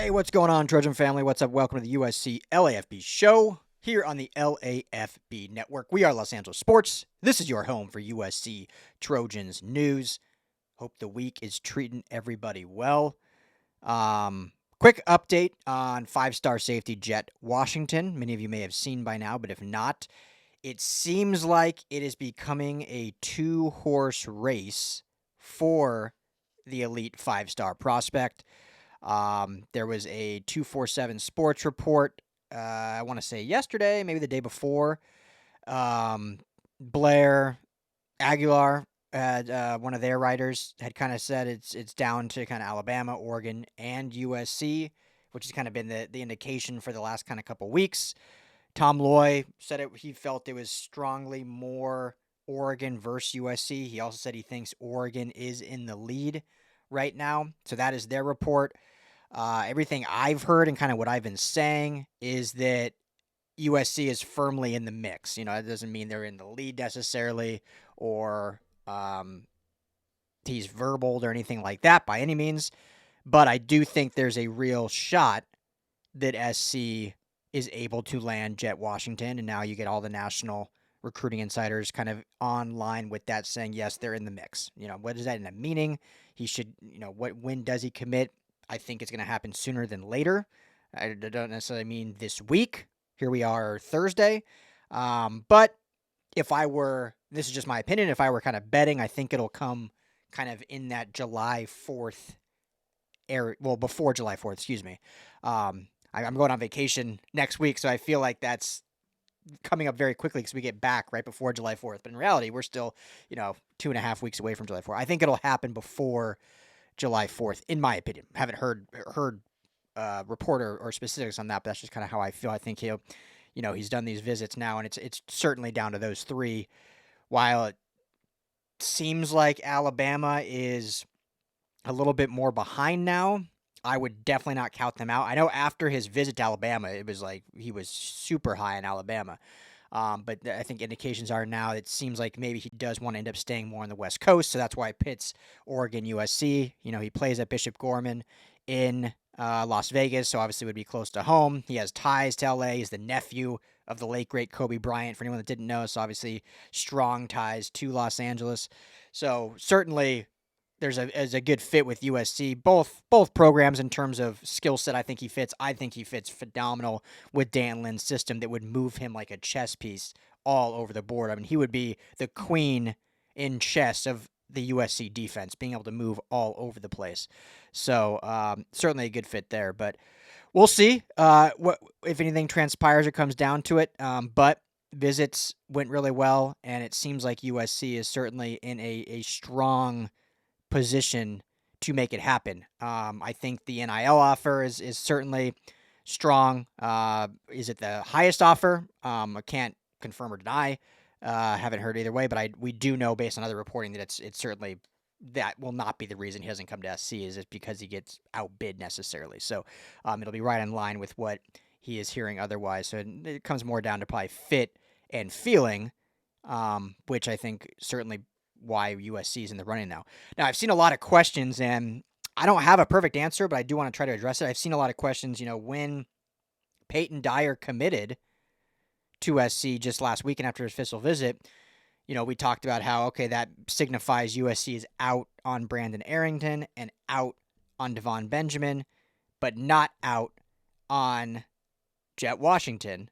Hey, what's going on, Trojan family? What's up? Welcome to the USC LAFB show here on the LAFB network. We are Los Angeles Sports. This is your home for USC Trojans news. Hope the week is treating everybody well. Quick update on five-star safety Jett Washington. Many of you may have seen by now, but if not, it seems like it is becoming a two-horse race for the elite five-star prospect. There was a 247 Sports report, I want to say yesterday, maybe the day before. Blair Aguilar, one of their writers, had kind of said it's down to kind of Alabama, Oregon, and USC, which has kind of been the indication for the last kind of couple weeks. Tom Loy said he felt it was strongly more Oregon versus USC. He also said he thinks Oregon is in the lead right now. So that is their report. Everything I've heard and kind of what I've been saying is that USC is firmly in the mix. You know, it doesn't mean they're in the lead necessarily or he's verbaled or anything like that by any means. But I do think there's a real shot that SC is able to land Jett Washington. And now you get all the national recruiting insiders kind of online with that saying, yes, they're in the mix. You know, what does that end up meaning? He should, when does he commit? I think it's going to happen sooner than later. I don't necessarily mean this week. Here we are Thursday. But if I were, this is just my opinion, if I were kind of betting, I think it'll come kind of in that July 4th area. Well, before July 4th, excuse me. I'm going on vacation next week, so I feel like that's coming up very quickly because we get back right before July 4th. But in reality, we're still, 2.5 weeks away from July 4th. I think it'll happen before July 4th, in my opinion. Haven't heard report or specifics on that, but that's just kind of how I feel. I think he's done these visits now, and it's certainly down to those three. While it seems like Alabama is a little bit more behind now, I would definitely not count them out. I know after his visit to Alabama, it was like he was super high in Alabama. But I think indications are now it seems like maybe he does want to end up staying more on the West Coast, so that's why it pits Oregon, USC. He plays at Bishop Gorman in Las Vegas, so obviously would be close to home. He has ties to LA. He's the nephew of the late, great Kobe Bryant, for anyone that didn't know, so obviously strong ties to Los Angeles. So certainly there's a good fit with USC. Both programs in terms of skill set, I think he fits. I think he fits phenomenal with Dan Lynn's system that would move him like a chess piece all over the board. I mean, he would be the queen in chess of the USC defense, being able to move all over the place. So certainly a good fit there. But we'll see what if anything transpires or comes down to it. But visits went really well, and it seems like USC is certainly in a strong position to make it happen. I think the NIL offer is certainly strong. Is it the highest offer? I can't confirm or deny. Haven't heard either way, but we do know based on other reporting that it's certainly that will not be the reason he doesn't come to SC is it because he gets outbid necessarily. So it'll be right in line with what he is hearing otherwise. So it comes more down to probably fit and feeling, which I think certainly why USC is in the running now. Now, I've seen a lot of questions, and I don't have a perfect answer, but I do want to try to address it. I've seen a lot of questions, when Peyton Dyer committed to SC just last weekend after his official visit, we talked about how, okay, that signifies USC is out on Brandon Arrington and out on Devon Benjamin, but not out on Jett Washington.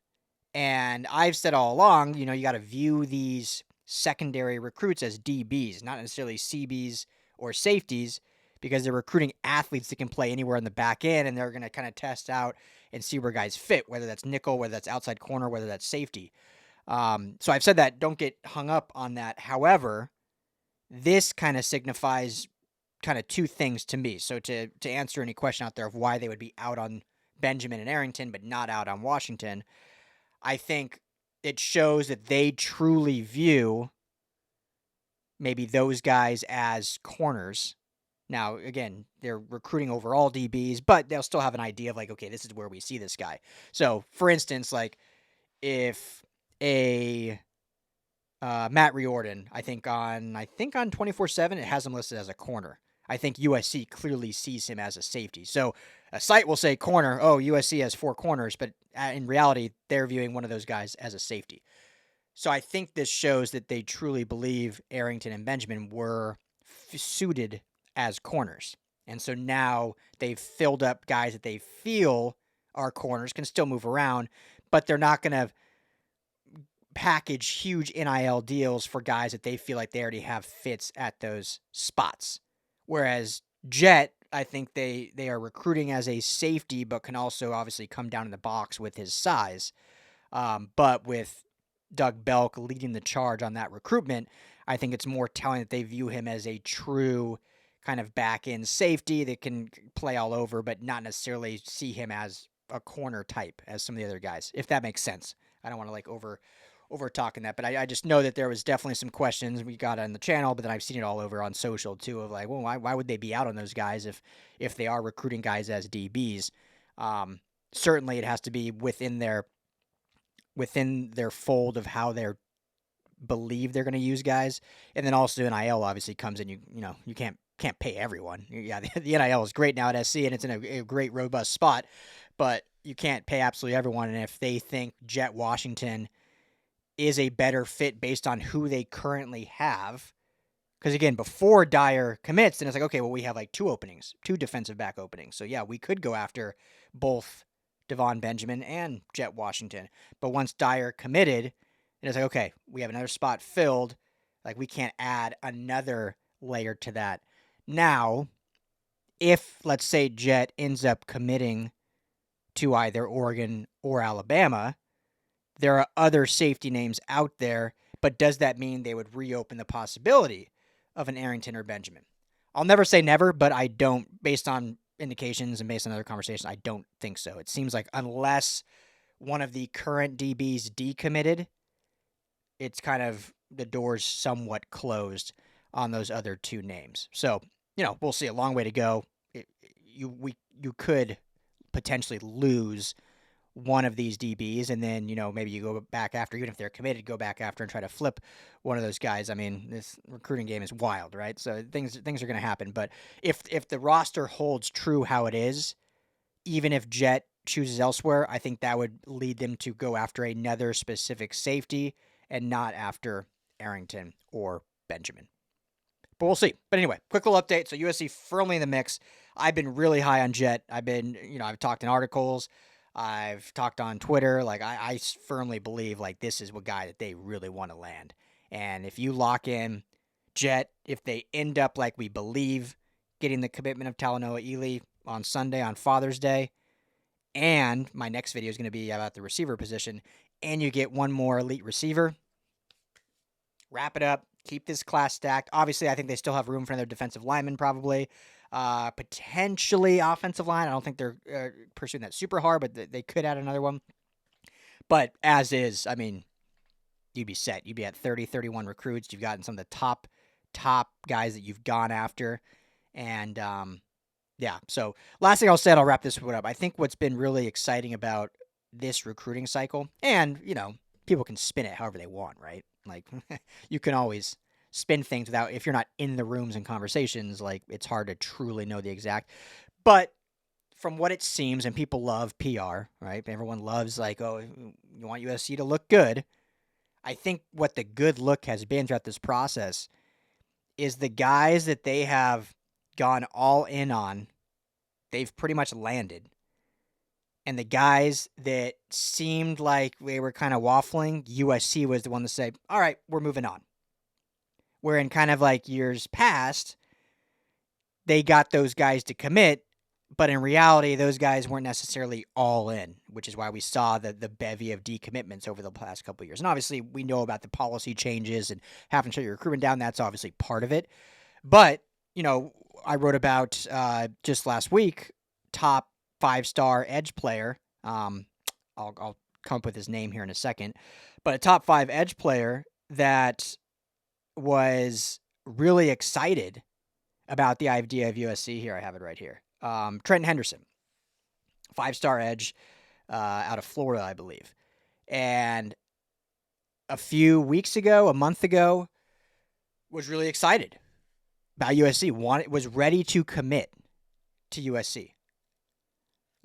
And I've said all along, you got to view these secondary recruits as DBs, not necessarily CBs or safeties, because they're recruiting athletes that can play anywhere in the back end, and they're going to kind of test out and see where guys fit, whether that's nickel, whether that's outside corner, whether that's safety. So I've said that, don't get hung up on that. However, this kind of signifies kind of two things to me. So to answer any question out there of why they would be out on Benjamin and Arrington, but not out on Washington, I think it shows that they truly view maybe those guys as corners. Now, again, they're recruiting overall DBs, but they'll still have an idea of like, okay, this is where we see this guy. So, for instance, like if a Matt Riordan, I think on 24/7, it has him listed as a corner. I think USC clearly sees him as a safety. So a site will say corner. Oh, USC has 4 corners, but in reality, they're viewing one of those guys as a safety. So I think this shows that they truly believe Arrington and Benjamin were suited as corners. And so now they've filled up guys that they feel are corners, can still move around, but they're not going to package huge NIL deals for guys that they feel like they already have fits at those spots. Whereas Jett, I think they are recruiting as a safety, but can also obviously come down in the box with his size. But with Doug Belk leading the charge on that recruitment, I think it's more telling that they view him as a true kind of back-end safety that can play all over, but not necessarily see him as a corner type as some of the other guys, if that makes sense. I don't want to like over talking that, but I just know that there was definitely some questions we got on the channel, but then I've seen it all over on social too of like, well, why would they be out on those guys if they are recruiting guys as DBs? Certainly it has to be within their fold of how they're believe they're going to use guys. And then also NIL obviously comes in, you know, you can't pay everyone. Yeah, the NIL is great now at SC and it's in a great robust spot, but you can't pay absolutely everyone. And if they think Jett Washington is a better fit based on who they currently have, because again, before Dyer commits, then it's like, okay, well, we have like 2 defensive back openings. So yeah, we could go after both Devon Benjamin and Jett Washington. But once Dyer committed, and it's like, okay, we have another spot filled. Like, we can't add another layer to that. Now, if, let's say, Jett ends up committing to either Oregon or Alabama, there are other safety names out there, but does that mean they would reopen the possibility of an Arrington or Benjamin? I'll never say never, but I don't, based on indications and based on other conversations, I don't think so. It seems like unless one of the current DBs decommitted, it's kind of the door's somewhat closed on those other 2 names. So, you know, we'll see. A long way to go. You could potentially lose one of these DBs, and then, you know, maybe you go back after, even if they're committed, go back after and try to flip one of those guys. I mean, this recruiting game is wild, right? So things are going to happen. But if the roster holds true how it is, even if Jett chooses elsewhere, I think that would lead them to go after another specific safety and not after Arrington or Benjamin. But we'll see. But anyway, quick little update. So USC firmly in the mix. I've been really high on Jett. I've talked in articles. I've talked on Twitter. Like, I firmly believe, like, this is a guy that they really want to land. And if you lock in Jett, if they end up, like we believe, getting the commitment of Talanoa Ely on Sunday, on Father's Day, and my next video is going to be about the receiver position, and you get one more elite receiver, wrap it up, keep this class stacked. Obviously, I think they still have room for another defensive lineman probably. Potentially offensive line. I don't think they're pursuing that super hard, but they could add another one. But as is, I mean, you'd be set. You'd be at 30, 31 recruits. You've gotten some of the top guys that you've gone after. And, yeah, so last thing I'll say, and I'll wrap this one up. I think what's been really exciting about this recruiting cycle, and, you know, people can spin it however they want, right? Like, you can always spin things without, if you're not in the rooms and conversations, like, it's hard to truly know the exact. But from what it seems, and people love PR, right? Everyone loves, like, oh, you want USC to look good. I think what the good look has been throughout this process is the guys that they have gone all in on, they've pretty much landed. And the guys that seemed like they were kind of waffling, USC was the one to say, all right, we're moving on. Where in kind of like years past, they got those guys to commit, but in reality, those guys weren't necessarily all in, which is why we saw the bevy of decommitments over the past couple of years. And obviously, we know about the policy changes and having to shut your recruitment down. That's obviously part of it. But, you know, I wrote about just last week, top 5-star edge player. I'll come up with his name here in a second. But a top 5 edge player that was really excited about the idea of USC. Here, I have it right here. Trenton Henderson, 5-star edge out of Florida, I believe. And a month ago, was really excited about USC. Was ready to commit to USC.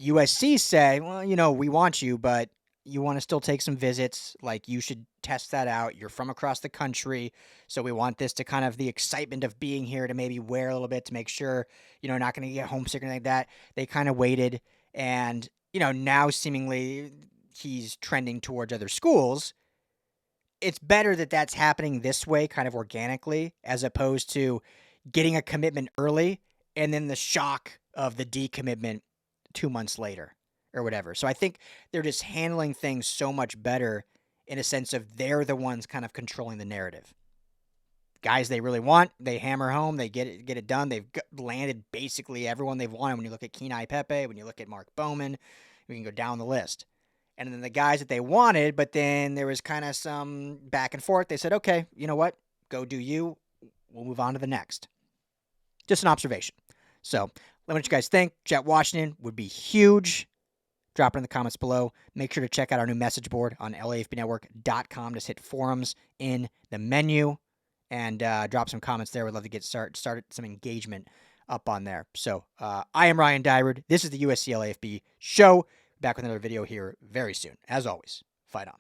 USC say, well, you know, we want you, but you want to still take some visits. Like, you should test that out. You're from across the country. So we want this to kind of the excitement of being here to maybe wear a little bit to make sure, you know, not going to get homesick or anything like that. They kind of waited. And, you know, now seemingly he's trending towards other schools. It's better that that's happening this way, kind of organically, as opposed to getting a commitment early and then the shock of the decommitment 2 months later or whatever. So I think they're just handling things so much better in a sense of they're the ones kind of controlling the narrative. Guys they really want, they hammer home, they get it done. They've landed basically everyone they've wanted. When you look at Kenai Pepe, when you look at Mark Bowman, we can go down the list. And then the guys that they wanted, but then there was kind of some back and forth. They said, okay, you know what? Go do you. We'll move on to the next. Just an observation. So let me know what you guys think. Jett Washington would be huge. Drop it in the comments below. Make sure to check out our new message board on LAFBnetwork.com. Just hit forums in the menu and drop some comments there. We'd love to get started some engagement up on there. So I am Ryan Dyrud. This is the USC LAFB show. Back with another video here very soon. As always, fight on.